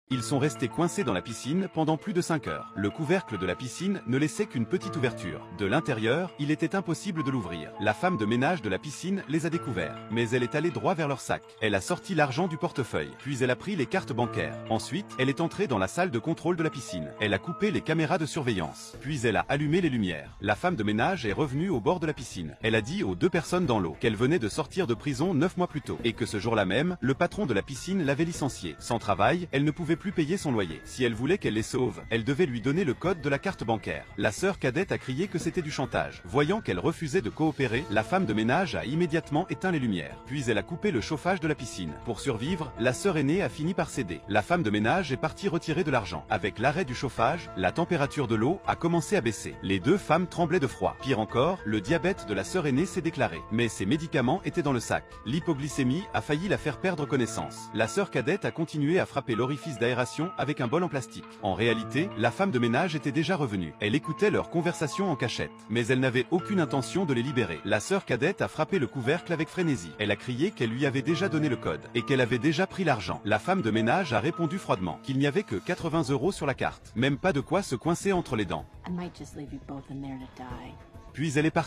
Ils sont restés coincés dans la piscine pendant plus de 5 heures. Le couvercle de la piscine ne laissait qu'une petite ouverture. De l'intérieur, il était impossible de l'ouvrir. La femme de ménage de la piscine les a découverts. Mais elle est allée droit vers leur sac. Elle a sorti l'argent du portefeuille. Puis elle a pris les cartes bancaires. Ensuite, elle est entrée dans la salle de contrôle de la piscine. Elle a coupé les caméras de surveillance. Puis elle a allumé les lumières. La femme de ménage est revenue au bord de la piscine. Elle a dit aux 2 personnes dans l'eau qu'elle venait de sortir de prison 9 mois plus tôt. Et que ce jour-là même, le patron de la piscine l'avait licenciée. Sans travail, elle ne pouvait plus payer son loyer. Si elle voulait qu'elle les sauve, elle devait lui donner le code de la carte bancaire. La sœur cadette a crié que c'était du chantage. Voyant qu'elle refusait de coopérer, la femme de ménage a immédiatement éteint les lumières. Puis elle a coupé le chauffage de la piscine. Pour survivre, la sœur aînée a fini par céder. La femme de ménage est partie retirer de l'argent. Avec l'arrêt du chauffage, la température de l'eau a commencé à baisser. Les 2 femmes tremblaient de froid. Pire encore, le diabète de la sœur aînée s'est déclaré. Mais ses médicaments étaient dans le sac. L'hypoglycémie a failli la faire perdre connaissance. La sœur cadette a continué à frapper l'orifice d'aération avec un bol en plastique. En réalité, la femme de ménage était déjà revenue. Elle écoutait leur conversation en cachette. Mais elle n'avait aucune intention de les libérer. La sœur cadette a frappé le couvercle avec frénésie. Elle a crié qu'elle lui avait déjà donné le code et qu'elle avait déjà pris l'argent. La femme de ménage a répondu froidement qu'il n'y avait que 80 € sur la carte. Même pas de quoi se coincer entre les dents. Puis elle est partie.